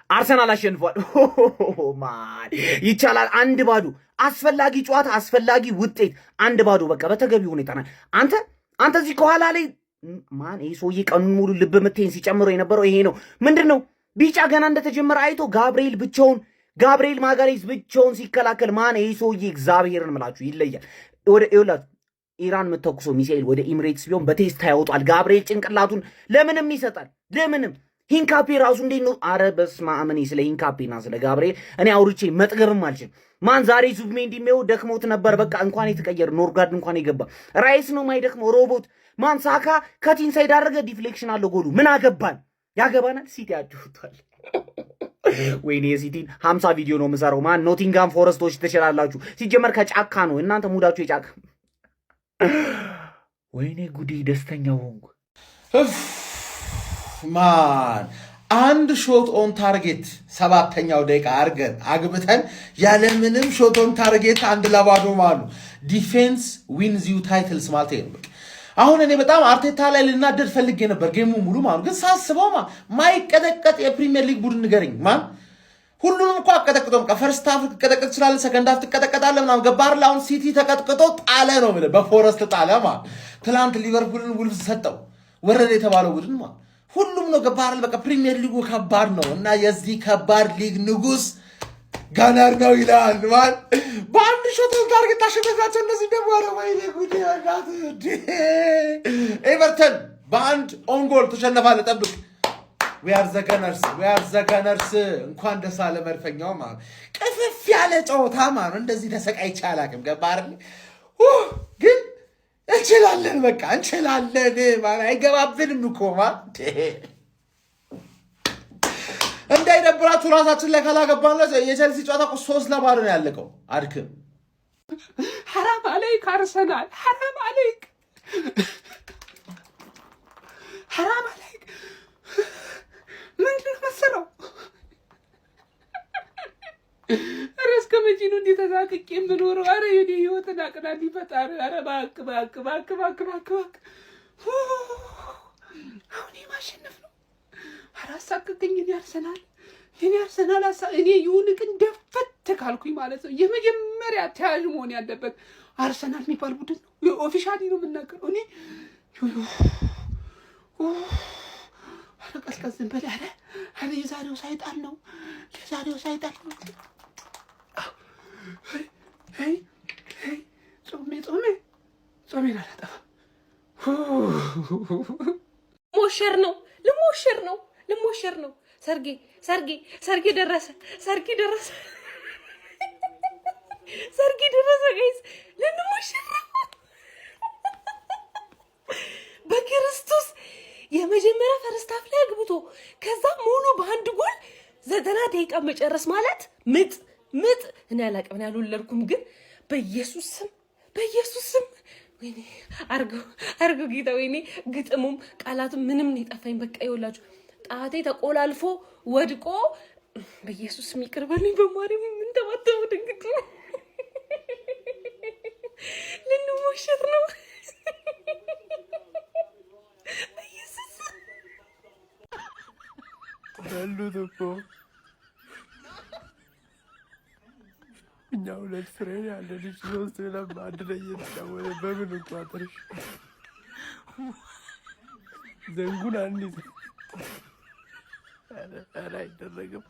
አርሰናል አሸንፏል። ማን ይቻላል? አንድ ባዶ አስፈላጊ ጨዋታ አስፈላጊ ውጤት 1-0 በቃ በተገቢ ሁኔታ አንተ እዚህ ከኋላ ላይ ማን ይሄ ሰውዬ ቀኑን ሙሉ ልብ ምቴን ሲጨምረው የነበረው ይሄ ነው። ምንድነው ቢጫ ገና እንደተጀመረ አይቶ ጋብርኤል ማጋሌዝ ብቻውን ሲከላከል ማን ይሄ ሰውዬ እግዚአብሔርን ምላችሁ ይለያል። ወደ ኢራን የምትተኩሰው ሚሳኤል ወደ ኢሚሬትስ ቢሆን በቴስታ ያወጣል። ጋብርኤል ጭንቅላቱን ለምንም ይሰጣል። ለምንም ሂንካፔ ራሱ እንዴት ነው? አረ በስመ አብ። እኔ ስለ ሂንካፔና ስለ ጋብርኤል እኔ አውርቼ መጥገብም አልችልም። ማን ዛሬ ዙቢሜንዲ የሚው ደክሞት ነበር። በቃ እንኳን የተቀየረ ኖርጋርድ እንኳን የገባ ራይስ ነው ማይደክመው ሮቦት። ማን ሳካ ከቲን ሳይድ አደረገ። ዲፍሌክሽን አለው ጎሉ። ምን አገባን? ያገባናል። ሲቲ ያድሩታል። ወይኔ የሲቲን 50 ቪዲዮ ነው የምሰራው። ማን ኖቲንጋም ፎረስቶች ትችላላችሁ። ሲጀመር ከጫካ ነው እናንተ ሙዳችሁ የጫካ ወይኔ ጉዲ ደስተኛ ሆንኩ። ማን አንድ ሾት ኦን ታርጌት 7ኛው ደቂቃ አርገን አግብተን ያለምንም ሾት ኦን ታርጌት 1-0 ማሉ ዲፌንስ ዊንዝ ዩ ታይትልስ ማለት ነው። አሁን እኔ በጣም አርቴታ ላይ ልናደድ ፈልጌ ነበር ጌሙ ሙሉ ማለት ግን ሳስበው ማይቀጠቀጥ የፕሪሚየር ሊግ ቡድን ንገረኝ ማን ሁሉንም እኮ አቀጠቅጦም ፈርስት ሃፍ ተቀጠቅጥ ይችላል ሰከንድ ሃፍ ተቀጠቀጣለ ምናምን ገባር አሁን ሲቲ ተቀጥቅጦ ጣለ ነው ማለት በፎረስት ጣለ ማለት ትላንት ሊቨርፑልን ውልፍስ ሰጠው ወረደ የተባለው ቡድን ማለት ሁሉም ነው ገባር በቃ ፕሪሚየር ሊጉ ከባድ ነው እና የዚህ ከባድ ሊግ ንጉስ ጋናር ነው ይላል ማን በአንድ ሾት ታርጌት ታሸነፋቸው እነዚህ ደግሞ አረ ወይኔ ጉዴ ያጋት ኤቨርተን በአንድ ኦን ጎል ተሸነፋለ ጠብቅ we are the gunners እንኳን ደስ አለ መድፈኛው ማለት ቅፍፍ ያለ ጨዋታ ማለት እንደዚህ ተሰቃይቼ አላውቅም ገባር ግን እንችላለን በቃ እንችላለን ማለት አይገባብንም እኮ ማለት እንዳይደብራችሁ ራሳችን ላይ ካላገባን የቸልሲ ጨዋታ እኮ 3-0 ነው ያለቀው አድክም حرام عليك አርሰናል حرام عليك ምንድን መሰለው አረስ ከመጂኑ እንዲተዛቅቅ የምኖረው አረ የኔ ህይወትን አቅናዲ ፈጣሪ አረ ባክ አሁን ማሸነፍ ነው አራሳቅኝ እኔ አርሰናል እኔ ይሁንክ እንደፈተ ካልኩኝ ማለት ነው የመጀመሪያ ተያዥ መሆን ያለበት አርሰናል የሚባል ቡድን ነው ኦፊሻሊ ነው የምናገረው እኔ ቀዝቀዝ በል አረ የዛሬው ሳይጣል ነው ጾሜ አላጠፋም ልሞሸር ነው ሰርጌ ደረሰ ጋይስ ልንሞሸር ነው በክርስቶስ የመጀመሪያ ፈርስት ሃፍ ላይ አግብቶ ከዛ ሙሉ በአንድ ጎል 90 ደቂቃ መጨረስ ማለት ምጥ እኔ አላቀም ያልወለድኩም ግን በኢየሱስ ስም ወይኔ አርጎ ጌታ ወይኔ ግጥሙም ቃላቱም ምንም ነው የጠፋኝ በቃ ይወላችሁ ጣቴ ተቆላልፎ ወድቆ በኢየሱስ ስም ይቅርበልኝ በማርያም ምን ተባተው ድንግጥ ልንሞሸት ነው ያሉት እኮ እኛ ሁለት ፍሬ ያለ ልጅ 3 ብለን አንድ ላይ እየተጫወተ በምን እንቋጥርሽ ዘንጉን አንይዝ ኧረ አይደረግም።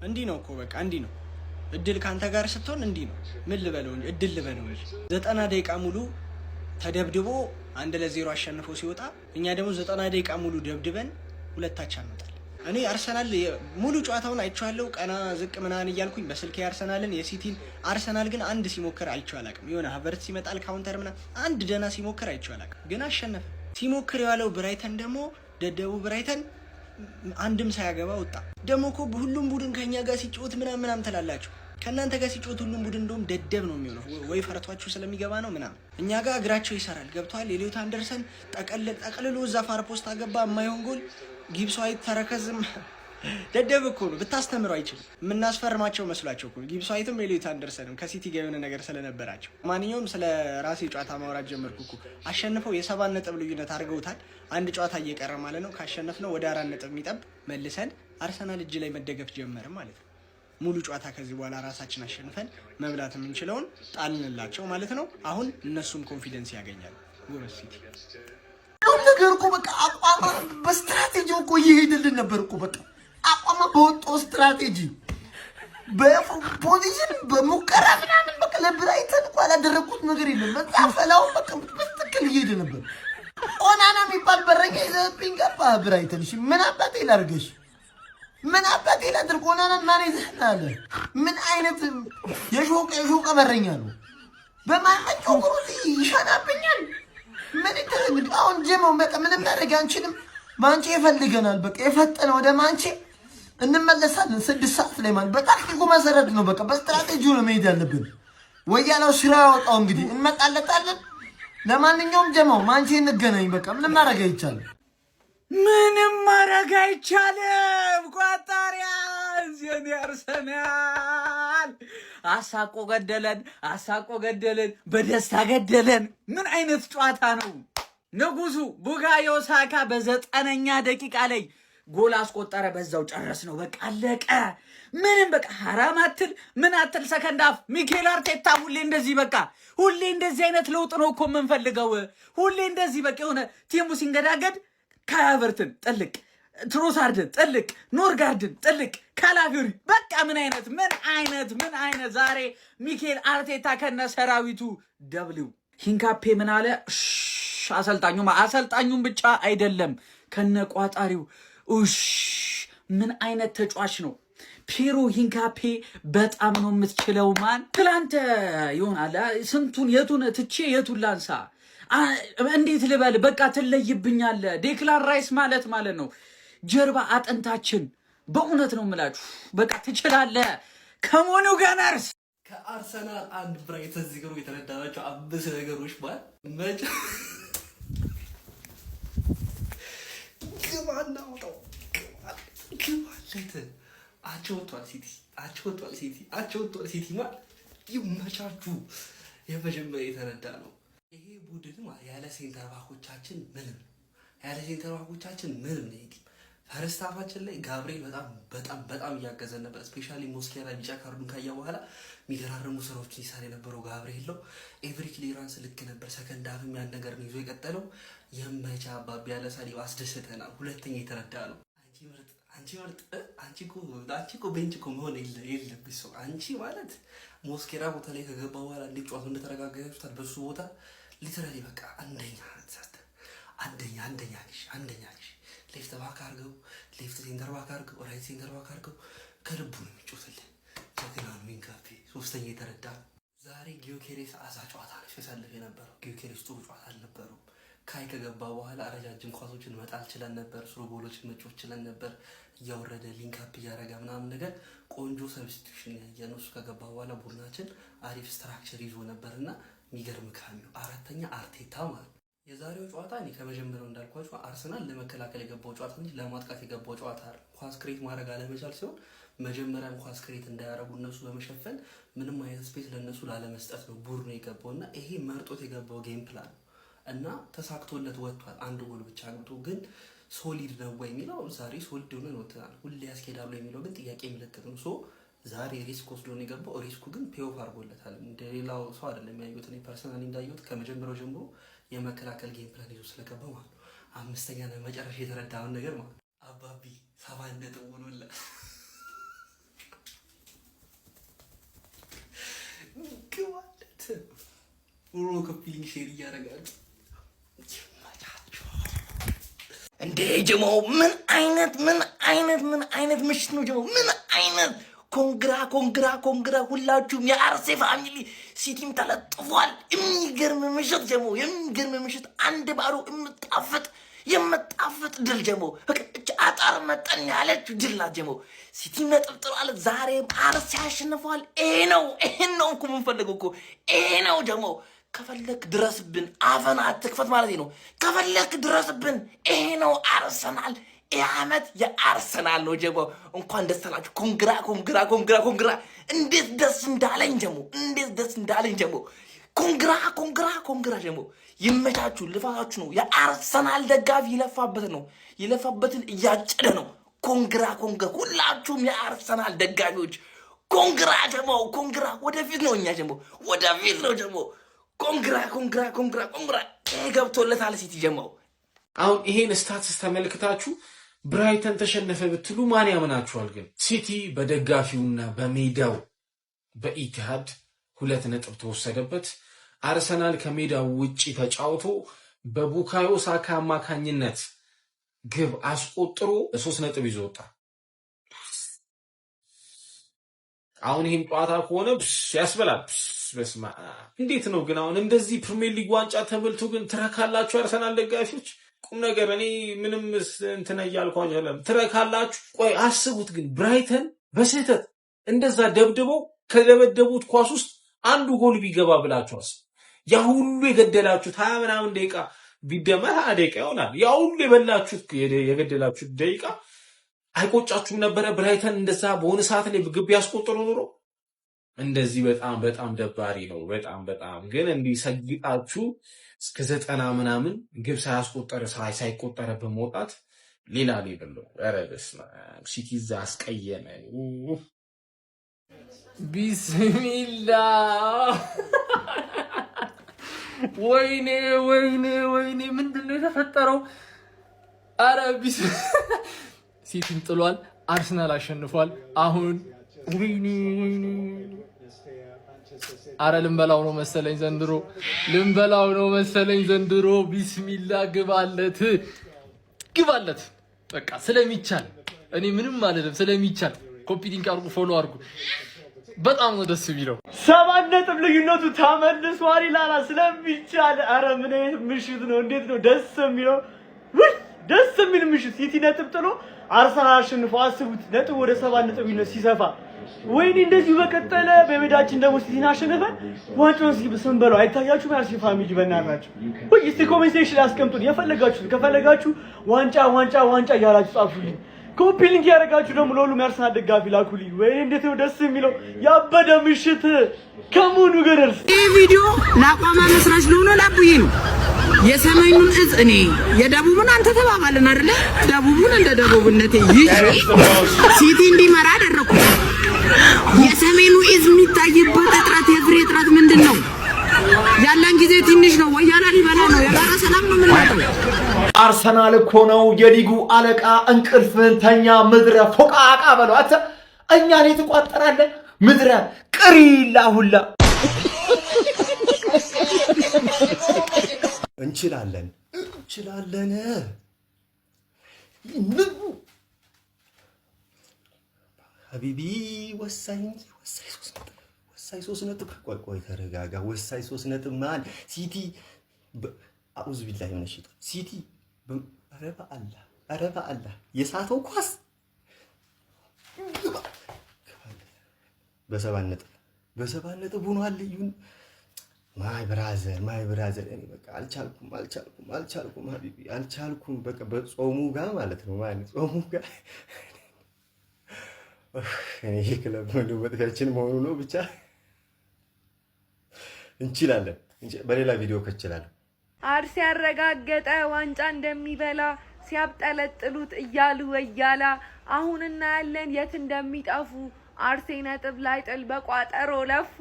እንዲህ ነው እኮ በቃ እንዲህ ነው እድል ካንተ ጋር ስትሆን እንዲህ ነው። ምን ልበለው እንጂ እድል ልበለው እንጂ 90 ደቂቃ ሙሉ ተደብድቦ 1-0 አሸንፎ ሲወጣ እኛ ደግሞ 90 ደቂቃ ሙሉ ደብድበን ሁለታችን አንመጣለን። እኔ አርሰናል ሙሉ ጨዋታውን አይቻለሁ ቀና ዝቅ ምናን እያልኩኝ በስልክ አርሰናልን የሲቲን አርሰናል ግን አንድ ሲሞክር አይቻው አላውቅም። የሆነ ሀቨርት ሲመጣል ካውንተር ምና አንድ ደና ሲሞክር አይቻው አላውቅም። ግን አሸነፈ። ሲሞክር ያለው ብራይተን ደግሞ ደደቡ ብራይተን አንድም ሳያገባ ወጣ። ደግሞ እኮ ሁሉም ቡድን ከኛ ጋር ሲጫወት ምናምን ትላላችሁ። ከናንተ ጋር ሲጫወት ሁሉም ቡድን እንደውም ደደብ ነው የሚሆነው ወይ ፈረቷችሁ ስለሚገባ ነው ምናምን። እኛ ጋር እግራቸው ይሰራል ገብቷል። ኤሊዮት አንደርሰን ጠቅልሎ እዛ ፋር ፖስት አገባ የማይሆን ጎል ጊብስ ዋይት ተረከዝም ደደብ እኮ ነው ብታስተምረው አይችልም። የምናስፈርማቸው መስሏቸው እኮ ጊብስ ዋይትም ኤሊዮት አንደርሰንም ከሲቲ ጋር የሆነ ነገር ስለነበራቸው። ማንኛውም ስለ ራሴ ጨዋታ ማውራት ጀመርኩ እኮ። አሸንፈው የ7 ነጥብ ልዩነት አድርገውታል። አንድ ጨዋታ እየቀረ ማለት ነው። ካሸነፍነው ወደ 4 ነጥብ የሚጠብ መልሰን አርሰናል እጅ ላይ መደገፍ ጀመረ ማለት ነው። ሙሉ ጨዋታ ከዚህ በኋላ ራሳችን አሸንፈን መብላት የምንችለውን ጣልንላቸው ማለት ነው። አሁን እነሱም ኮንፊደንስ ያገኛሉ። ጎበዝ ሲቲ ነገር እኮ በቃ አቋማ በስትራቴጂ እኮ እየሄደልን ነበር እኮ በቃ አቋማ በወጣው ስትራቴጂ በፖዚሽን በሙከራ ምናምን በቃ ለብራይተን እኮ ያላደረጉት ነገር የለም። በዛፈላው በቃ በትክክል እየሄደ ነበር። ኦናና የሚባል በረኛ ይዘህብኝ ገባ ብራይተን። እሺ ምን አባቴ ላድርገሽ? ምን አባቴ ላድርግ? ኦናናን ማን ይዘህናለ? ምን አይነት የሾቀ በረኛ ነው? በማንኛው ግሩት ይሻናብኛል። ምን ይደረግ አሁን ጀመው በቃ ምንም ማድረግ አንችልም። ማንቼ ይፈልገናል። በቃ የፈጠነ ወደ ማንቼ እንመለሳለን 6 ሰዓት ላይ ማለት በታክቲኩ መሰረት ነው። በቃ በስትራቴጂው ነው መሄድ ያለብን። ወያላው ስራ ያወጣው እንግዲህ እንመጣለታለን። ለማንኛውም ጀመው ማንቼ እንገናኝ። በቃ ምንም ማድረግ አይቻልም። ምንም ማድረግ አይቻልም። ቋጣሪያ የኔ አርሰናል አሳቆ ገደለን፣ በደስታ ገደለን። ምን አይነት ጨዋታ ነው? ንጉሱ ቡካዮ ሳካ በ9ኛ ደቂቃ ላይ ጎል አስቆጠረ። በዛው ጨረስ ነው በቃ አለቀ። ምንም በቃ ሐራም አትል ምን አትል። ሰከንድ አፍ ሚኬል አርቴታ ሁሌ እንደዚህ አይነት ለውጥ ነው እኮ የምንፈልገው። ሁሌ እንደዚህ በቃ የሆነ ቲሙ ሲንገዳገድ ካቨርትን ጥልቅ፣ ትሮሳርድን ጥልቅ፣ ኖርጋርድን ጥልቅ፣ ካላፊዮሪ በቃ ምን አይነት ዛሬ ሚኬል አርቴታ ከነ ሰራዊቱ ደብሊው ሂንካፔ ምን አለ? አሰልጣኙም ብቻ አይደለም ከነ ቋጣሪው ምን አይነት ተጫዋች ነው ፒሮ ሂንካፔ። በጣም ነው የምትችለው ማን። ትላንት ይሆናል ስንቱን የቱን ትቼ የቱን ላንሳ? እንዴት ልበል? በቃ ትለይብኛለ። ዴክላን ራይስ ማለት ነው ጀርባ አጥንታችን። በእውነት ነው የምላችሁ። በቃ ትችላለ። ከሞኑ ጋናርስ ከአርሰናል አንድ ብራይተን ዚገሩ የተረዳናቸው 5 ነገሮች ማለት መጭ ግባና ወጣው ግባለት አቸውቷል ሲቲ ማለት ይመቻችሁ። የመጀመሪያ የተረዳ ነው ይሄ ቡድን ያለ ሴንተር ባኮቻችን ምንም ነው። ፈርስት ሃፋችን ላይ ጋብሪኤል በጣም እያገዘን ነበር። ስፔሻሊ ሞስኬራ ቢጫ ካርዱን ካያ በኋላ የሚገራርሙ ስራዎችን ይሰራ የነበረው ጋብሪኤል ነው። ኤቭሪ ክሊራንስ ልክ ነበር። ሰከንድ ሃፍም ያን ነገር ነው ይዞ የቀጠለው። የመቻ አባቢ ያለ ሳሊባ አስደስተናል። ሁለተኛ የተረዳ ነው አንቺ እኮ ቤንች እኮ መሆን የለብሽ ሰው። አንቺ ማለት ሞስኬራ ቦታ ላይ ከገባ በኋላ እንዴት ጨዋታው እንደተረጋጋችሁታል። በሱ ቦታ ሊተራሊ በቃ አንደኛ ነሽ። ሌፍት ባክ አድርገው፣ ሌፍት ሴንተር ባክ አድርገው፣ ራይት ሴንተር ባክ አድርገው። ከልቡ ነው የሚጮትልን ጀግና ነው ሂንካፔ። ሶስተኛ የተረዳ ዛሬ ጊዮኬሬስ አዛ ጨዋታ ነው ሲያሳልፍ የነበረው። ጊዮኬሬስ ጥሩ ጨዋታ አልነበረውም። ካይ ከገባ በኋላ ረጃጅም ኳሶችን መጣል ችለን ነበር። ስሎ ጎሎችን መጮት ችለን ነበር። እያወረደ ሊንካፕ እያደረገ ምናምን ነገር ቆንጆ ሰብስቲቱሽን ያየነው። እሱ ከገባ በኋላ ቡድናችን አሪፍ ስትራክቸር ይዞ ነበርና የሚገርም ካሚው። አራተኛ አርቴታ ማለት የዛሬው ጨዋታ እኔ ከመጀመሪያው እንዳልኳችሁ አርሰናል ለመከላከል የገባው ጨዋታ እንጂ ለማጥቃት የገባው ጨዋታ አይደል። ኳስ ክሬት ማድረግ አለመቻል ሲሆን መጀመሪያም ኳስ ክሬት እንዳያረጉ እነሱ በመሸፈን ምንም አይነት ስፔስ ለነሱ ላለመስጠት ነው ቡድኑ የገባውና ይሄ መርጦት የገባው ጌም ፕላን እና ተሳክቶለት ወጥቷል። አንድ ጎል ብቻ አግብቶ ግን ሶሊድ ነው ወይ የሚለው ዛሬ ሶሊድ ሆነ ነው ተናል። ሁሌ ያስኬዳሉ የሚለው ግን ጥያቄ ምልክት ነው። ዛሬ ሪስክ ወስዶ ነው የገባው። ሪስኩ ግን ፔኦፍ አድርጎለታል። እንደሌላው ሰው አይደለም ያዩት። እኔ ፐርሰናሊ እንዳየሁት ከመጀመሪያው ጀምሮ የመከላከል ጌም ፕላን ይዞ ስለገባ ማለት ነው። አምስተኛ ነው መጨረሻ የተረዳውን ነገር ማለት ነው። አባቢ 7 ነጥብ ሆኖላ ግዋለት ኡሮ ከፊሊንግ ሼር እያደረጋሉ እንዴ ጀሞ ምን አይነት ምሽት ነው ጀሞ ምን አይነት ኮንግራ ሁላችሁም የአርሴ ፋሚሊ ሲቲም ተለጥፏል። የሚገርም ምሽት ጀሞ የሚገርም ምሽት 1-0 የምጣፍጥ ድል ጀሞ አጣር መጠን ያለች ድል ናት ጀሞ። ሲቲ ነጥብ ጥሏል። ዛሬ አርሴ ያሸንፈዋል። ይሄን ነው እኮ የምንፈልገው እኮ ይሄ ነው ጀሞ። ከፈለክ ድረስብን፣ አፈን አትክፈት ማለት ነው። ከፈለክ ድረስብን። ይሄ ነው አርሰናል። የዓመት የአርሰናል ነው ጀሞ። እንኳን ደስ አላችሁ። ኮንግራ እንዴት ደስ እንዳለኝ ጀሞ። ኮንግራ ጀሞ። ይመቻችሁ። ልፋታችሁ ነው። የአርሰናል ደጋፊ ይለፋበትን እያጨደ ነው። ኮንግራ ሁላችሁም የአርሰናል ደጋፊዎች ኮንግራ ጀማው ኮንግራ ወደፊት ነው እኛ ጀማው ወደፊት ነው ጀማው ኮንግራ ገብቶለታል ሲቲ ጀማው አሁን ይሄን ስታትስ ተመልክታችሁ ብራይተን ተሸነፈ ብትሉ ማን ያምናችኋል ግን ሲቲ በደጋፊውና በሜዳው በኢቲሃድ 2 ነጥብ ተወሰደበት አርሰናል ከሜዳው ውጪ ተጫውቶ በቡካዮ ሳካ አማካኝነት ግብ አስቆጥሮ 3 ነጥብ ይዞታ አሁን ይሄን ጨዋታ ከሆነ ያስበላል በስማ እንዴት ነው ግን አሁን እንደዚህ ፕሪሚየር ሊግ ዋንጫ ተበልቶ ግን ትረካላችሁ አርሰናል ደጋፊዎች ቁም ነገር እኔ ምንም እንትን ያልኳችሁ አይደለም ትረካላችሁ ቆይ አስቡት ግን ብራይተን በስህተት እንደዛ ደብድበው ከደበደቡት ኳስ ውስጥ አንዱ ጎል ቢገባ ብላችኋስ ያ ሁሉ የገደላችሁት 20 ምናምን ደቂቃ ቢደመር 20 ደቂቃ ይሆናል ያ ሁሉ የበላችሁት የገደላችሁት ደቂቃ አይቆጫችሁም ነበረ ብራይተን እንደዛ በሆነ ሰዓት ላይ ግብ ያስቆጥሩ ኑሮ እንደዚህ በጣም ደባሪ ነው በጣም ግን እንዲህ ሰግጣችሁ እስከ 90 ምናምን ግብ ሳያስቆጠር ሳይቆጠር በመውጣት ሌላ ሌቭል ነው ኧረ በስመ አብ ሲቲ አስቀየመ ቢስሚላ ወይኔ ምንድነው የተፈጠረው አረ ሲቲን ጥሏል አርሰናል አሸንፏል አሁን ወይኔ አረ ልንበላው ነው መሰለኝ ዘንድሮ ቢስሚላ ግባለት በቃ ስለሚቻል እኔ ምንም አይደለም ስለሚቻል ኮፒቲንግ አርጉ ፎሎ አርጉ በጣም ነው ደስ የሚለው 7 ነጥብ ልዩነቱ ተመልሷል ይላል ስለሚቻል አረ ምን አይነት ምሽት ነው እንዴት ነው ደስ የሚለው ደስ የሚል ምሽት ሲቲ ነጥብ ጥሎ አርሰናል አሸንፎ አስቡት ነጥብ ወደ 7 ነጥብ ሲሰፋ ወይኔ እንደዚህ በቀጠለ በሜዳችን ደግሞ ሲቲን አሸነፈን ዋንጫውን ስንበለው አይታያችሁም ያርሲ ፋሚሊ በእናታችሁ ወይ እስቲ ኮሜንት ሴክሽን ላይ አስቀምጡን ከፈለጋችሁ ዋንጫ እያላችሁ ጻፉልኝ ኮፒ ሊንክ ያደረጋችሁ ደግሞ ለሁሉም ያርሰናል ደጋፊ ላኩልኝ ወይኔ እንዴት ነው ደስ የሚለው ያበደ ምሽት ከሙኑ ገደርስ ይህ ቪዲዮ ለአቋማ መስራች ለሆነ ላቡዬ ነው የሰሜኑን እዝ እኔ የደቡብን አንተ ተባባልን አይደለ ደቡብን እንደ ደቡብነቴ ሲቲ እንዲመራ አደረኩ የሰሜኑ እዝ የሚታይበት እጥረት የፍሬ እጥረት ምንድነው ያለን ጊዜ ትንሽ ነው ወያላ ሊበላ ነው የጋራ ሰላም ነው የምንመጣው አርሰናል እኮ ነው የሊጉ አለቃ እንቅልፍን ተኛ ምድረ ፎቃቃ በሏት እኛ ላይ ተቋጠራለ ምድረ ቅሪላ ሁላ እንችላለን ሀቢቢ ወሳኝ 3 ነጥብ ቆይ ተረጋጋ ወሳኝ 3 ነጥብ ማን ሲቲ አውዝ ቢላሂ ምን እሺ ሲቲ አረባ አላህ የሳተው ኳስ በሰባት ነጥብ ሆኗል ይሁን ማይ ብራዘር እኔ በቃ አልቻልኩም ሀቢቢ አልቻልኩም በቃ በጾሙ ጋር ማለት ነው ጾሙ ጋር እኔ ክለብ ነው በጥያችን መሆኑ ነው ብቻ እንችላለን በሌላ ቪዲዮ ከችላለን አርሲ ያረጋገጠ ዋንጫ እንደሚበላ ሲያብጠለጥሉት እያሉ ወያላ አሁን እናያለን የት እንደሚጠፉ አርሲ ነጥብ ላይ ጥል በቋጠሮ ለፉ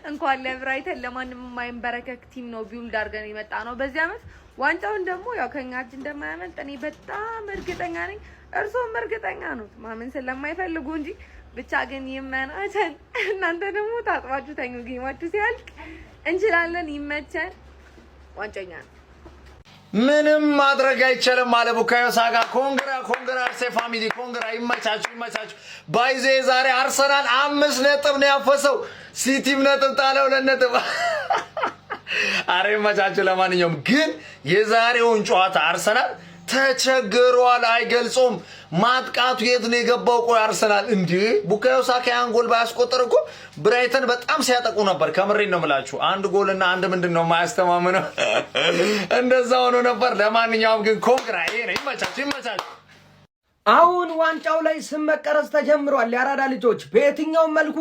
እንኳን ለብራይተን ለማንም የማይንበረከክ ቲም ነው ቢውልድ አድርገን የመጣ ነው በዚህ አመት ዋንጫውን ደግሞ ያው ከኛ እጅ እንደማያመልጥ እኔ በጣም እርግጠኛ ነኝ እርሶም እርግጠኛ ነው ማመን ስለማይፈልጉ እንጂ ብቻ ግን ይመናቸን እናንተ ደግሞ ታጥባችሁ ተኙ ጌማችሁ ሲያልቅ እንችላለን ይመቸን ዋንጫኛ ምንም ማድረግ አይቻልም አለ ቡካዮ ሳካ ኮንግራ አርሴ ፋሚሊ ኮንግራ ይመቻችሁ ባይዜ ዛሬ አርሰናል 5 ነጥብ ነው ያፈሰው ሲቲም ነጥብ ጣለው 2 ነጥብ አሬ ይመቻችሁ ለማንኛውም ግን የዛሬውን ጨዋታ አርሰናል ተቸግሯል አይገልጾም ማጥቃቱ የት ነው የገባው ቆይ አርሰናል እንዴ ቡካዮ ሳካ ያን ጎል ባያስቆጥር እኮ ብራይተን በጣም ሲያጠቁ ነበር ከምሬን ነው የምላችሁ አንድ ጎልና አንድ ምንድነው ማያስተማመነው እንደዛ ሆኖ ነበር ለማንኛውም ግን ኮንግራ ይሄ ነው ይመቻችሁ አሁን ዋንጫው ላይ ስም መቀረጽ ተጀምሯል ያራዳ ልጆች በየትኛው መልኩ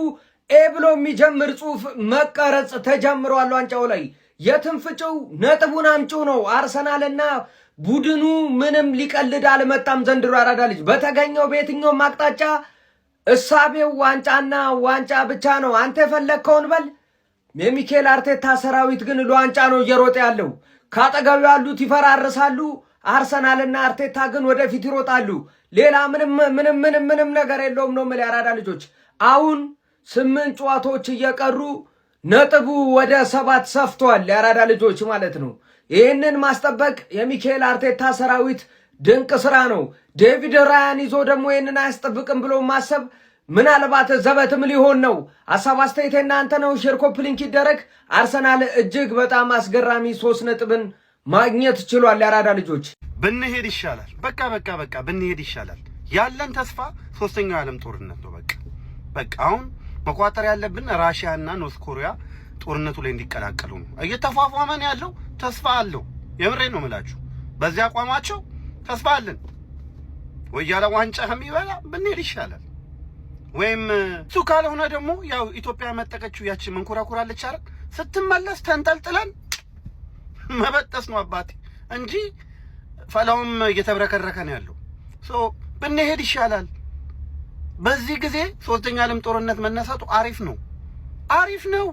ኤ ብሎ የሚጀምር ጽሁፍ መቀረጽ ተጀምሯል ዋንጫው ላይ የትንፍጭው ነጥቡን አምጪው ነው አርሰናልና ቡድኑ ምንም ሊቀልድ አልመጣም ዘንድሮ አራዳ ልጅ በተገኘው በየትኛውም አቅጣጫ እሳቤው ዋንጫና ዋንጫ ብቻ ነው። አንተ የፈለግከውን በል። የሚኬል አርቴታ ሰራዊት ግን ለዋንጫ ነው እየሮጠ ያለው። ካጠገቡ ያሉት ይፈራርሳሉ። አርሰናልና አርቴታ ግን ወደፊት ይሮጣሉ። ሌላ ምንም ነገር የለውም ነው የምልህ አራዳ ልጆች። አሁን 8 ጨዋታዎች እየቀሩ ነጥቡ ወደ 7 ሰፍቷል የአራዳ ልጆች ማለት ነው። ይህንን ማስጠበቅ የሚኬል አርቴታ ሰራዊት ድንቅ ስራ ነው። ዴቪድ ራያን ይዞ ደግሞ ይህንን አያስጠብቅም ብሎ ማሰብ ምናልባት ዘበትም ሊሆን ነው። ሀሳብ አስተያየት እናንተ ነው። ሼር ኮፒ ሊንክ ይደረግ። አርሰናል እጅግ በጣም አስገራሚ 3 ነጥብን ማግኘት ችሏል። የአራዳ ልጆች ብንሄድ ይሻላል። በቃ ብንሄድ ይሻላል። ያለን ተስፋ 3ኛው ዓለም ጦርነት ነው። በቃ አሁን መቋጠር ያለብን ራሽያና ኖርዝ ኮሪያ ጦርነቱ ላይ እንዲቀላቀሉ ነው። እየተፏፏመን ያለው ተስፋ አለው። የምሬ ነው የምላችሁ። በዚህ አቋማቸው ተስፋ አለን። ወይ ያለ ዋንጫ የሚበላ ብንሄድ ይሻላል። ወይም እሱ ካልሆነ ደግሞ ያው ኢትዮጵያ መጠቀችው ያቺ መንኮራኩራለች አይደል? ስትመለስ ተንጠልጥለን መበጠስ ነው አባቴ እንጂ ፈላውም እየተብረከረከ ነው ያለው። ብንሄድ ይሻላል። በዚህ ጊዜ 3ኛ ዓለም ጦርነት መነሳቱ አሪፍ ነው።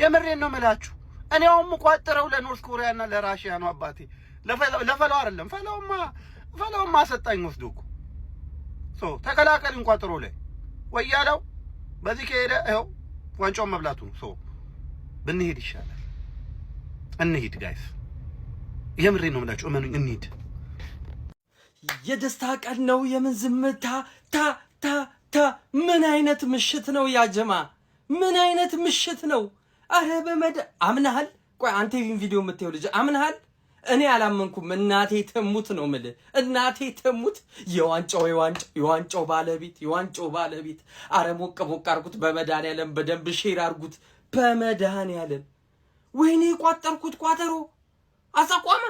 የምሬን ነው የምላችሁ። እኔ አሁን የምቋጥረው ለኖርዝ ኮሪያና ለራሽያ ነው አባቴ። ለፈላው አይደለም። ፈላውማ አሰጣኝ ወስዶ እኮ ተከላከል እንቋጥሮ ላይ ወያለው በዚህ ከሄደ ይኸው ዋንጫውን መብላቱ ነው። ብንሄድ ይሻላል። እንሂድ ጋይስ፣ የምሬን ነው የምላችሁ። እመኑኝ፣ እንሂድ። የደስታ ቀን ነው። የምን ዝምታ ምን አይነት ምሽት ነው ያጀማ? ምን አይነት ምሽት ነው? አረ በመድ አምናሃል? ቆይ አንተ ይሄን ቪዲዮ የምታየው ልጅ አምናሃል? እኔ አላመንኩም። እናቴ ተሙት ነው የምልህ። እናቴ ተሙት። የዋንጫው ባለቤት አረ ሞቅ አርጉት በመድኃኒዓለም፣ በደንብ ሼር አርጉት በመድኃኒዓለም። ወይኔ የቋጠርኩት ቋጠሮ አሳቋመ።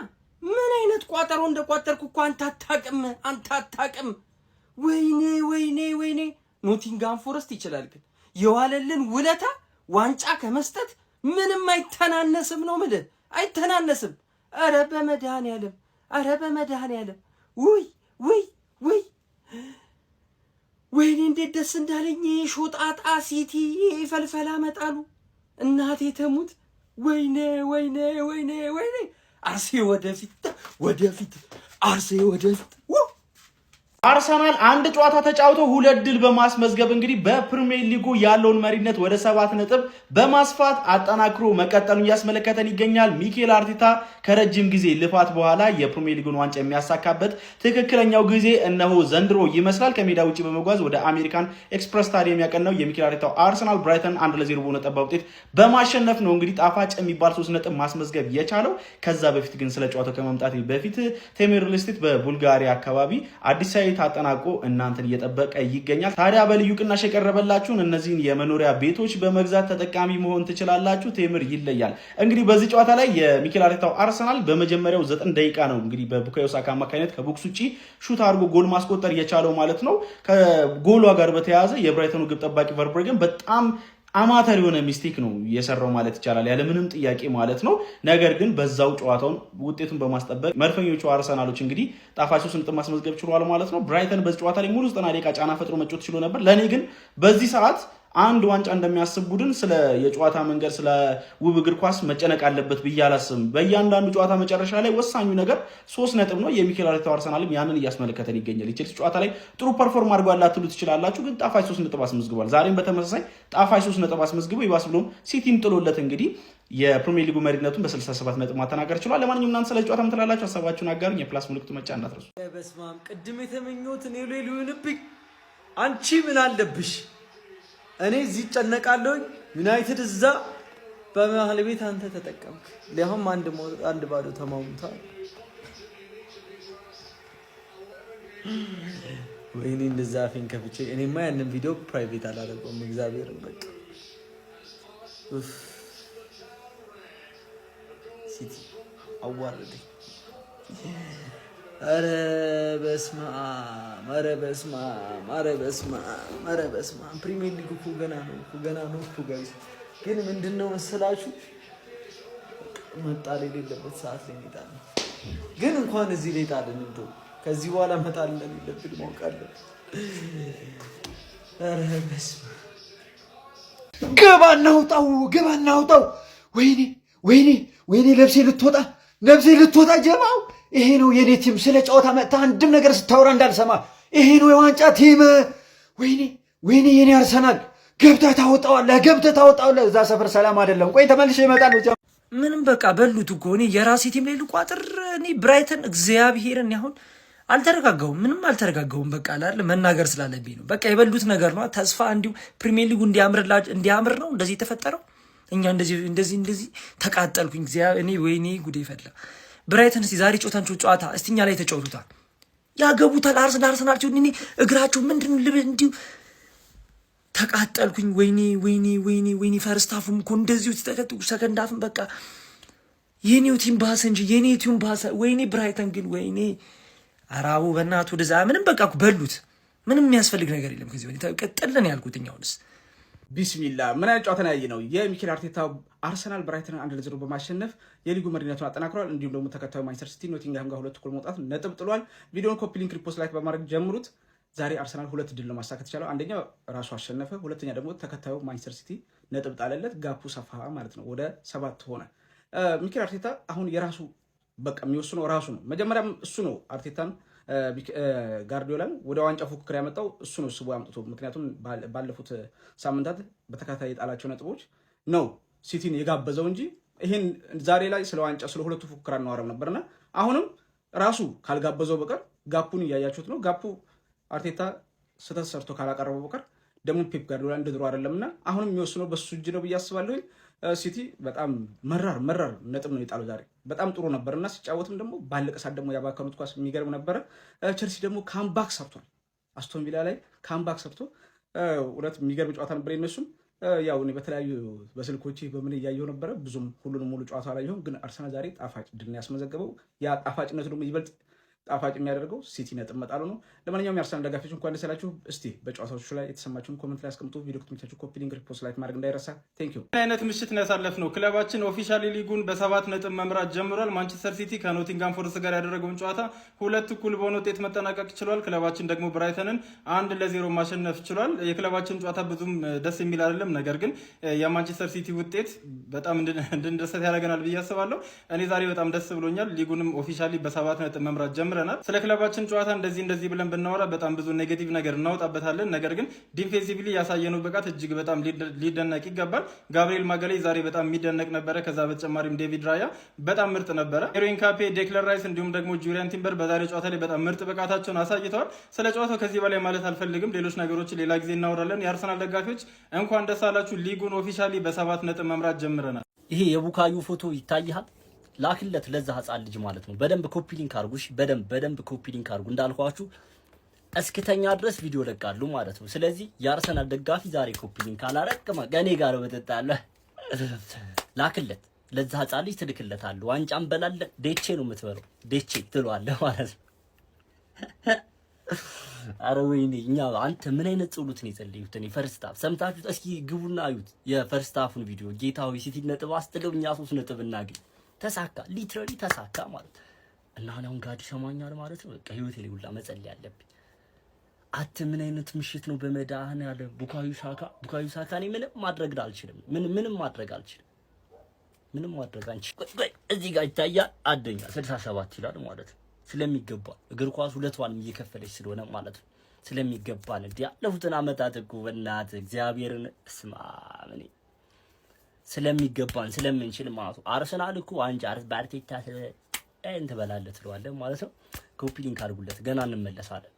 ምን አይነት ቋጠሮ እንደቋጠርኩ እኮ አንተ አታውቅም። ወይኔ ኖቲንጋም ፎረስት ይችላል፣ ግን የዋለልን ውለታ ዋንጫ ከመስጠት ምንም አይተናነስም ነው የምልህ፣ አይተናነስም። አረ በመድኃኒዓለም ወይኔ እንዴት ደስ እንዳለኝ ሾጣጣ ሲቲ ፈልፈላ መጣሉ። እናቴ ተሙት። ወይኔ አርሴ ወደፊት አርሴ ወደፊት። አርሰናል አንድ ጨዋታ ተጫውቶ 2 ድል በማስመዝገብ እንግዲህ በፕሪሚየር ሊጉ ያለውን መሪነት ወደ 7 ነጥብ በማስፋት አጠናክሮ መቀጠሉን እያስመለከተን ይገኛል። ሚኬል አርቴታ ከረጅም ጊዜ ልፋት በኋላ የፕሪሚየር ሊጉን ዋንጫ የሚያሳካበት ትክክለኛው ጊዜ እነሆ ዘንድሮ ይመስላል። ከሜዳ ውጪ በመጓዝ ወደ አሜሪካን ኤክስፕረስ ስታዲየም ያቀናው የሚኬል አርቴታው አርሰናል ብራይተን 1-0 በሆነ ጠባብ ውጤት በማሸነፍ ነው እንግዲህ ጣፋጭ የሚባል 3 ነጥብ ማስመዝገብ የቻለው። ከዛ በፊት ግን ስለ ጨዋታው ከመምጣት በፊት ቴምር ሪል ስቴት በቡልጋሪያ አካባቢ አዲስ ታጠናቆ እናንተን እየጠበቀ ይገኛል። ታዲያ በልዩ ቅናሽ የቀረበላችሁን እነዚህን የመኖሪያ ቤቶች በመግዛት ተጠቃሚ መሆን ትችላላችሁ። ቴምር ይለያል። እንግዲህ በዚህ ጨዋታ ላይ የሚኬል አርቴታው አርሰናል በመጀመሪያው 9 ደቂቃ ነው እንግዲህ በቡካዮ ሳካ አማካኝነት ከቦክስ ውጪ ሹት አድርጎ ጎል ማስቆጠር የቻለው ማለት ነው። ከጎሏ ጋር በተያያዘ የብራይተኑ ግብ ጠባቂ ቨርብሬገን በጣም አማተር የሆነ ሚስቴክ ነው የሰራው ማለት ይቻላል፣ ያለምንም ጥያቄ ማለት ነው። ነገር ግን በዛው ጨዋታውን ውጤቱን በማስጠበቅ መድፈኞቹ አርሰናሎች እንግዲህ ጣፋጭ 3 ነጥብ ማስመዝገብ ችሏል ማለት ነው። ብራይተን በዚህ ጨዋታ ላይ ሙሉ 90 ደቂቃ ጫና ፈጥሮ መጫወት ችሎ ነበር። ለኔ ግን በዚህ ሰዓት አንድ ዋንጫ እንደሚያስብ ቡድን ስለ የጨዋታ መንገድ ስለ ውብ እግር ኳስ መጨነቅ አለበት ብዬ አላስብም። በእያንዳንዱ ጨዋታ መጨረሻ ላይ ወሳኙ ነገር 3 ነጥብ ነው። የሚኬል አርቴታው አርሰናልም ያንን እያስመለከተን ይገኛል። የቼልሲ ጨዋታ ላይ ጥሩ ፐርፎርም አድርጓል ላትሉ ትችላላችሁ፣ ግን ጣፋጭ 3 ነጥብ አስመዝግቧል። ዛሬም በተመሳሳይ ጣፋጭ 3 ነጥብ አስመዝግቦ ይባስ ብሎም ሲቲም ጥሎለት እንግዲህ የፕሪሚየር ሊጉ መሪነቱን በ67 ነጥብ ማጠናከር ችሏል። ለማንኛውም እናንተ ስለ ጨዋታ ምትላላችሁ፣ ሀሳባችሁን አጋሩኝ። የፕላስ ምልክቱ መጫ እንዳትረሱ። በስማም ቅድም የተመኘሁት እኔ ላይ ሊሆንብኝ አንቺ ምን አለብሽ? እኔ እዚህ ጨነቃለሁ። ዩናይትድ እዛ በመሀል ቤት አንተ ተጠቀምክ። ሊያውም አንድ ባዶ ተማሙታል። ወይኔ እንደዛ አፌን ከፍቼ እኔማ ያንን ቪዲዮ ፕራይቬት አላደረገውም። እግዚአብሔርን በቃ ሲቲ አዋረደኝ። ኧረ በስመ አብ ፕሪሚየር ሊግ እኮ ገና ነው እኮ ጋይስ። ግን ምንድነው መሰላችሁ መጣል የሌለበት ሰዓት ላይ ነው። ግን እንኳን እዚህ ላይ ጣልን እንደው ከዚህ በኋላ መጣልን እንደብድ ማውቃለሁ። ኧረ በስመ ገባና አውጣው ወይኔ ነፍሴ ልትወጣ ጀማው ይሄ ነው የኔ ቲም ስለ ጨዋታ መጣ አንድም ነገር ስታወራ እንዳልሰማ ይሄ ነው የዋንጫ ቲም ወይኔ የኔ አርሰናል ገብተህ ታወጣዋለህ እዛ ሰፈር ሰላም አይደለም ቆይ ተመልሼ እመጣለሁ ምንም በቃ በሉት እኮ እኔ የራሴ ቲም ላይ ልቋጥር እኔ ብራይተን እግዚአብሔርን ያሁን ምንም አልተረጋጋውም በቃ አይደል መናገር ስላለብኝ ነው በቃ የበሉት ነገር ነው ተስፋ እንዲሁ ፕሪሚየር ሊጉ እንዲያምር ነው እንደዚህ ተፈጠረው እኛ እንደዚህ ተቃጠልኩኝ እግዚአብሔር እኔ ወይኔ ጉዴ ፈላ ብራይተን እስቲ ዛሬ ጮታንቹ ጨዋታ እስቲኛ ላይ ተጫውቱታል ያገቡታል አርሰናል ሲሆን እኔ እግራቸው ምንድነው ልብ እንዲሁ ተቃጠልኩኝ ወይኔ ፈርስት ሃፍም እኮ እንደዚሁ ተከትኩ ሰከንድ ሃፍም በቃ የኔው ቲም ባሰ ወይኔ ብራይተን ግን ወይኔ አራቡ በእናቱ ወደዛ ምንም በቃ በሉት ምንም የሚያስፈልግ ነገር የለም ከዚህ በላይ ተቀጥለን ያልኩትኛውንስ ቢስሚላ ምን አይነት ጨዋታ ነው ያየነው የሚኬል አርቴታ አርሰናል ብራይተን 1-0 በማሸነፍ የሊጉ መሪነቱን አጠናክሯል እንዲሁም ደግሞ ተከታዩ ማንቸስተር ሲቲ ኖቲንግሃም ጋር 2 ጎል መውጣት ነጥብ ጥሏል ቪዲዮን ኮፒ ሊንክ ሪፖስት ላይክ በማድረግ ጀምሩት ዛሬ አርሰናል 2 ድል ለማሳካት ይቻላል አንደኛ ራሱ አሸነፈ ሁለተኛ ደግሞ ተከታዩ ማንቸስተር ሲቲ ነጥብ ጣለለት ጋፑ ሰፋ ማለት ነው ወደ 7 ሆነ ሚኬል አርቴታ አሁን የራሱ በቃ የሚወስነው ራሱ ነው መጀመሪያም እሱ ነው አርቴታን ጋርዲዮላን ወደ ዋንጫ ፉክክር ያመጣው እሱ ነው ስቡ ያመጣው ምክንያቱም ባለፉት ሳምንታት በተከታታይ የጣላቸው ነጥቦች ነው ሲቲን የጋበዘው እንጂ ይሄን ዛሬ ላይ ስለ ዋንጫ ስለ ሁለቱ ፉክክር አናወራም ነበርና አሁንም ራሱ ካልጋበዘው በቀር ጋፑን እያያችሁት ነው ጋፑ አርቴታ ስህተት ሰርቶ ካላቀረበው በቀር ደግሞ ፔፕ ጋርዲዮላ እንደድሮ አይደለምና አሁንም የሚወስነው በሱ እጅ ነው ብዬ አስባለሁ ሲቲ በጣም መራር ነጥብ ነው የጣለው ዛሬ በጣም ጥሩ ነበርና ሲጫወትም ደግሞ ባለቀ ሰዓት ደግሞ ያባከኑት ኳስ የሚገርም ነበር ቸልሲ ደግሞ ካምባክ ሰርቷል አስቶን ቪላ ላይ ካምባክ ሰርቶ እውነት የሚገርም ጨዋታ ነበር የነሱም ያው እኔ በተለያዩ በስልኮቼ በምን እያየሁ ነበረ ብዙም ሁሉንም ሙሉ ጨዋታ አላየሁም ግን አርሰናል ዛሬ ጣፋጭ ድል ነው ያስመዘገበው ያ ጣፋጭነቱ ደግሞ ይበልጥ ጣፋጭ የሚያደርገው ሲቲ ነጥብ መጣሉ ነው ለማንኛውም የአርሰናል ደጋፊዎች እንኳን ደስ ያላችሁ እስቲ በጨዋታዎቹ ላይ የተሰማችሁን ኮሜንት ላይ አስቀምጡ ቪዲዮ ከተመቻችሁ ኮፒ ሊንክ ሪፖስት ላይክ ማድረግ እንዳይረሳ ቴንክ ዩ ምን አይነት ምሽት ነው ያሳለፍነው ክለባችን ኦፊሻሊ ሊጉን በ7 ነጥብ መምራት ጀምሯል ማንቸስተር ሲቲ ከኖቲንጋም ፎረስት ጋር ያደረገውን ጨዋታ 2 እኩል በሆነ ውጤት መጠናቀቅ ችሏል ክለባችን ደግሞ ብራይተንን 1-0 ማሸነፍ ችሏል የክለባችን ጨዋታ ብዙም ደስ የሚል አይደለም ነገር ግን የማንቸስተር ሲቲ ውጤት በጣም እንድንደሰት ያደርገናል ብዬ አስባለሁ እኔ ዛሬ በጣም ደስ ብሎኛል ሊጉንም ኦፊሻሊ በ7 ነጥብ መምራት ጀምረናል ስለ ክለባችን ጨዋታ እንደዚህ ብለን ብናወራ በጣም ብዙ ኔጌቲቭ ነገር እናወጣበታለን ነገር ግን ዲፌንሲቭሊ ያሳየነው ብቃት እጅግ በጣም ሊደነቅ ይገባል ጋብሪኤል ማጋሌይ ዛሬ በጣም የሚደነቅ ነበረ ከዛ በተጨማሪም ዴቪድ ራያ በጣም ምርጥ ነበረ ኤሮን ካፔ ዴክለር ራይስ እንዲሁም ደግሞ ጁሪያን ቲምበር በዛሬ ጨዋታ ላይ በጣም ምርጥ ብቃታቸውን አሳይተዋል ስለ ጨዋታው ከዚህ በላይ ማለት አልፈልግም ሌሎች ነገሮችን ሌላ ጊዜ እናወራለን የአርሰናል ደጋፊዎች እንኳን ደስ አላችሁ ሊጉን ኦፊሻሊ በ7 ነጥብ መምራት ጀምረናል ይሄ የቡካዩ ፎቶ ይታያል ላክለት ለዛ ህፃን ልጅ ማለት ነው በደንብ ኮፒ ሊንክ አርጉ እሺ በደንብ ኮፒ ሊንክ አርጉ እንዳልኳችሁ እስከተኛ ድረስ ቪዲዮ ለቃሉ ማለት ነው ስለዚህ የአርሰናል ደጋፊ ዛሬ ኮፒ ሊንክ አላረቅማ ገኔ ጋር በተጣለ ላክለት ለዛ ህፃን ልጅ ትልክለታለህ ዋንጫን በላለ ዴቼ ነው የምትበለው ዴቼ ትሏለህ ማለት ነው አረ ወይኔ እኛ አንተ ምን አይነት ጸሎት ነው የጸለዩት እኔ ፈርስት ሃፍ ሰምታችሁት እስኪ ግቡና አዩት የፈርስት ሃፉን ቪዲዮ ጌታዊ ሲቲ ነጥብ አስጥለው እኛ 3 ነጥብ እናገኝ ተሳካ ሊትራሊ ተሳካ ማለት እና አሁን ጋር ይሰማኛል ማለት ነው በቃ ህይወቴ ላይ ሁላ መጸለይ ያለብኝ ምን አይነት ምሽት ነው በመዳህና ያለ ቡካዩ ሳካ እኔ ምንም ማድረግ አልችልም ምንም ማድረግ አንቺ እዚህ ጋር ይታያል አደኛ 67 ይላል ማለት ነው ስለሚገባ እግር ኳስ 2 ዋንም እየከፈለች ስለሆነ ማለት ነው ስለሚገባ ነው ያለፉትን አመታት እኮ በእናት እግዚአብሔርን እስማምኔ ስለሚገባን ስለምንችል ማለት ነው አርሰናል እኮ ዋንጫ በአርቴታ እንተበላለት ስለዋለ ማለት ነው ኮፒ ሊንክ አድርጉለት ገና እንመለሳለን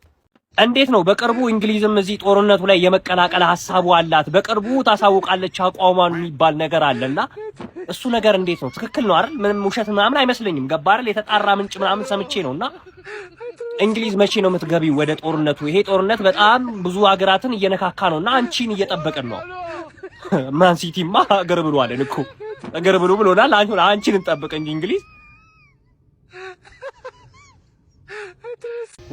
እንዴት ነው በቅርቡ እንግሊዝም እዚህ ጦርነቱ ላይ የመቀላቀል ሐሳቡ አላት በቅርቡ ታሳውቃለች አቋሟን የሚባል ነገር አለና እሱ ነገር እንዴት ነው ትክክል ነው አይደል ምንም ውሸት ምናምን አይመስለኝም ገባ አይደል የተጣራ ምንጭ ምናምን ሰምቼ ነውና እንግሊዝ መቼ ነው የምትገቢው ወደ ጦርነቱ ይሄ ጦርነት በጣም ብዙ ሀገራትን እየነካካ ነውና አንቺን እየጠበቀን ነው ማን ሲቲማ አገር ብሏልን እኮ አገር ብሎናል አንቺን እንጠብቅ እንጂ እንግሊዝ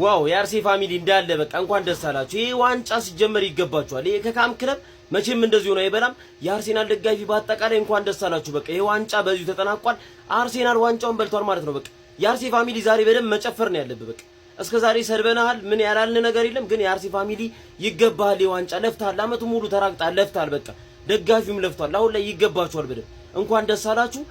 ዋው የአርሴ ፋሚሊ እንዳለ በቃ እንኳን ደስ አላችሁ ይሄ ዋንጫ ሲጀመር ይገባችኋል ይሄ ከካም ክለብ መቼም እንደዚህ ነው አይበላም የአርሴናል ደጋፊ በአጠቃላይ እንኳን ደስ አላችሁ በቃ ይሄ ዋንጫ በዚሁ ተጠናቋል አርሴናል ዋንጫውን በልቷል ማለት ነው በቃ የአርሲ ፋሚሊ ዛሬ በደንብ መጨፈር ነው ያለብህ። በቃ እስከ ዛሬ ሰድበናል፣ ምን ያላልን ነገር የለም። ግን የአርሲ ፋሚሊ ይገባሃል። የዋንጫ ለፍታል፣ አመቱ ሙሉ ተራግጣል፣ ለፍታል። በቃ ደጋፊውም ለፍቷል። አሁን ላይ ይገባችኋል በደንብ። እንኳን ደስ አላችሁ።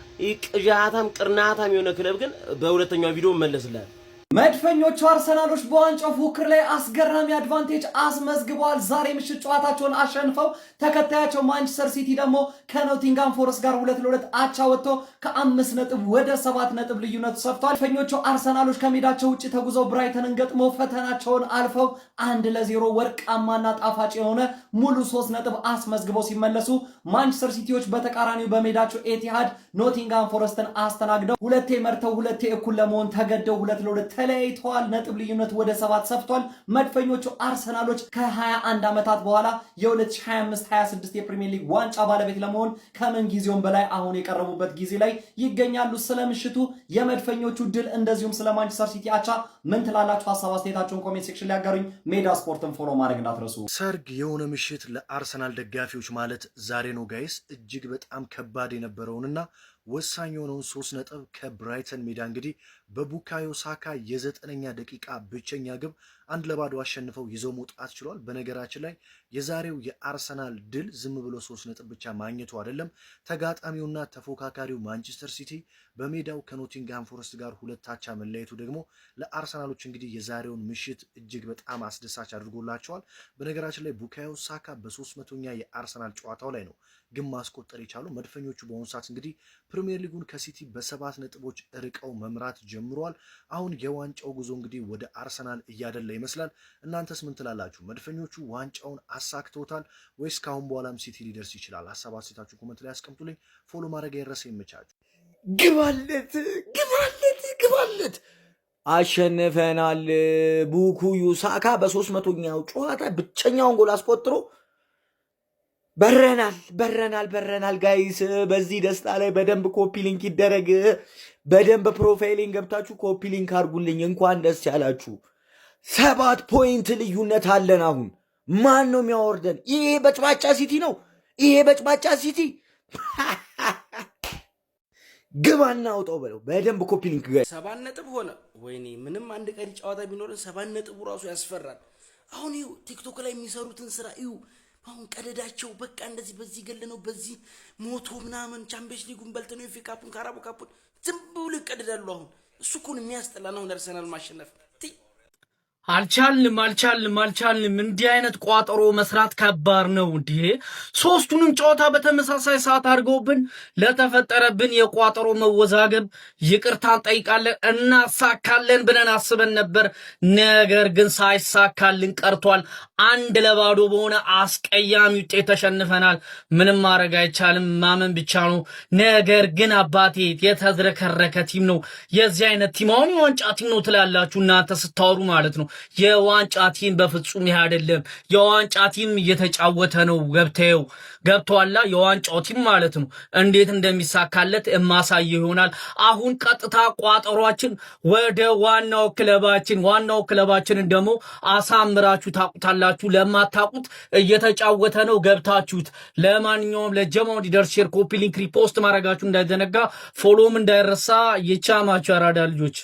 ቅዣታም ቅርናታም የሆነ ክለብ ግን በሁለተኛው ቪዲዮ መለስልሃል። መድፈኞቹ አርሰናሎች በዋንጫው ፉክክር ላይ አስገራሚ አድቫንቴጅ አስመዝግበዋል። ዛሬ ምሽት ጨዋታቸውን አሸንፈው ተከታያቸው ማንቸስተር ሲቲ ደግሞ ከኖቲንጋም ፎረስት ጋር 2-2 አቻ ወጥቶ ከ5 ነጥብ ወደ 7 ነጥብ ልዩነቱ ሰፍቷል። መድፈኞቹ አርሰናሎች ከሜዳቸው ውጭ ተጉዘው ብራይተንን ገጥመው ፈተናቸውን አልፈው 1-0 ወርቃማና ጣፋጭ የሆነ ሙሉ 3 ነጥብ አስመዝግበው ሲመለሱ፣ ማንቸስተር ሲቲዎች በተቃራኒው በሜዳቸው ኤቲሃድ ኖቲንጋም ፎረስትን አስተናግደው ሁለቴ መርተው ሁለቴ እኩል ለመሆን ተገደው 2-2 ተለያይተዋል። ነጥብ ልዩነት ወደ 7 ሰፍቷል። መድፈኞቹ አርሰናሎች ከ21 ዓመታት በኋላ የ2025-26 የፕሪሚየር ሊግ ዋንጫ ባለቤት ለመሆን ከምን ጊዜውም በላይ አሁን የቀረቡበት ጊዜ ላይ ይገኛሉ። ስለ ምሽቱ የመድፈኞቹ ድል እንደዚሁም ስለ ማንቸስተር ሲቲ አቻ ምን ትላላችሁ? ሀሳብ አስተያየታችሁን ኮሜንት ሴክሽን ላይ ያጋሩኝ። ሜዳ ስፖርትን ፎሎ ማድረግ እንዳትረሱ። ሰርግ የሆነ ምሽት ለአርሰናል ደጋፊዎች ማለት ዛሬ ነው ጋይስ። እጅግ በጣም ከባድ የነበረውንና ወሳኝ የሆነውን 3 ነጥብ ከብራይተን ሜዳ እንግዲህ በቡካዮ ሳካ የ9ኛ ደቂቃ ብቸኛ ግብ 1-0 አሸንፈው ይዘው መውጣት ችሏል። በነገራችን ላይ የዛሬው የአርሰናል ድል ዝም ብሎ 3 ነጥብ ብቻ ማግኘቱ አይደለም። ተጋጣሚውና ተፎካካሪው ማንቸስተር ሲቲ በሜዳው ከኖቲንግሃም ፎረስት ጋር 2 አቻ መለያየቱ ደግሞ ለአርሰናሎች እንግዲህ የዛሬውን ምሽት እጅግ በጣም አስደሳች አድርጎላቸዋል። በነገራችን ላይ ቡካዮ ሳካ በ300ኛ የአርሰናል ጨዋታው ላይ ነው ግን ማስቆጠር የቻሉ። መድፈኞቹ በአሁኑ ሰዓት እንግዲህ ፕሪሚየር ሊጉን ከሲቲ በ7 ነጥቦች ርቀው መምራት ጀምሯል። አሁን የዋንጫው ጉዞ እንግዲህ ወደ አርሰናል እያደላ ይመስላል። እናንተስ ምን ትላላችሁ? መድፈኞቹ ዋንጫውን አሳክተውታል ወይስ ካሁን በኋላም ሲቲ ሊደርስ ይችላል? ሀሳብ አስተያየታችሁ ኮሜንት ላይ አስቀምጡልኝ። ፎሎ ማድረግ አይረሳ። ይመቻችሁ። ግባለት ግባለት ግባለት። አሸንፈናል። ቡካዮ ሳካ በ300ኛው ጨዋታ ብቸኛውን ጎል አስቆጥሮ በረናል ጋይስ። በዚህ ደስታ ላይ በደንብ ኮፒ ሊንክ ይደረግ። በደንብ ፕሮፋይሊንግ ገብታችሁ ኮፒ ሊንክ አድርጉልኝ። እንኳን ደስ ያላችሁ። 7 ፖይንት ልዩነት አለን። አሁን ማን ነው የሚያወርደን? ይሄ በጭባጫ ሲቲ ነው። ይሄ በጭባጫ ሲቲ ግባና አውጣው በለው። በደንብ ኮፒ ሊንክ ጋይስ። 7 ነጥብ ሆነ። ወይኔ ምንም አንድ ቀሪ ጨዋታ ቢኖረን 7 ነጥቡ ራሱ ያስፈራል። አሁን ይኸው ቲክቶክ ላይ የሚሰሩትን ስራ ይኸው። አሁን ቀደዳቸው በቃ እንደዚህ በዚህ ገለ ነው በዚህ ሞቶ ምናምን ቻምፒየንስ ሊጉን በልተ ነው የኤፍኤ ካፑን ካራቦ ካፑን ዝም ብሎ ይቀደዳሉ። አሁን እሱ እኮ ነው የሚያስጠላን። አሁን አርሰናል ማሸነፍ አልቻልንም። እንዲህ አይነት ቋጠሮ መስራት ከባድ ነው። እንዴ 3ቱንም ጨዋታ በተመሳሳይ ሰዓት አድርገውብን ለተፈጠረብን የቋጠሮ መወዛገብ ይቅርታ እንጠይቃለን። እናሳካለን ብለን አስበን ነበር፣ ነገር ግን ሳይሳካልን ቀርቷል። 1-0 በሆነ አስቀያሚ ውጤት ተሸንፈናል። ምንም ማድረግ አይቻልም፣ ማመን ብቻ ነው። ነገር ግን አባቴ የተዝረከረከ ቲም ነው። የዚህ አይነት ቲም አሁን የዋንጫ ቲም ነው ትላላችሁ እናንተ ስታወሩ ማለት ነው። የዋንጫ ቲም በፍጹም ይሄ አይደለም። የዋንጫ ቲም እየተጫወተ ነው። ገብተዋላ የዋንጫው ቲም ማለት ነው። እንዴት እንደሚሳካለት የማሳየው ይሆናል። አሁን ቀጥታ ቋጠሯችን ወደ ዋናው ክለባችንን ደግሞ አሳምራችሁ ታቁታላችሁ። ለማታቁት እየተጫወተ ነው፣ ገብታችሁት። ለማንኛውም ለጀማው ሊደርስ ሼር፣ ኮፒ ሊንክ፣ ሪፖስት ማድረጋችሁ እንዳይዘነጋ፣ ፎሎም እንዳይረሳ። ይቻማችሁ አራዳ ልጆች።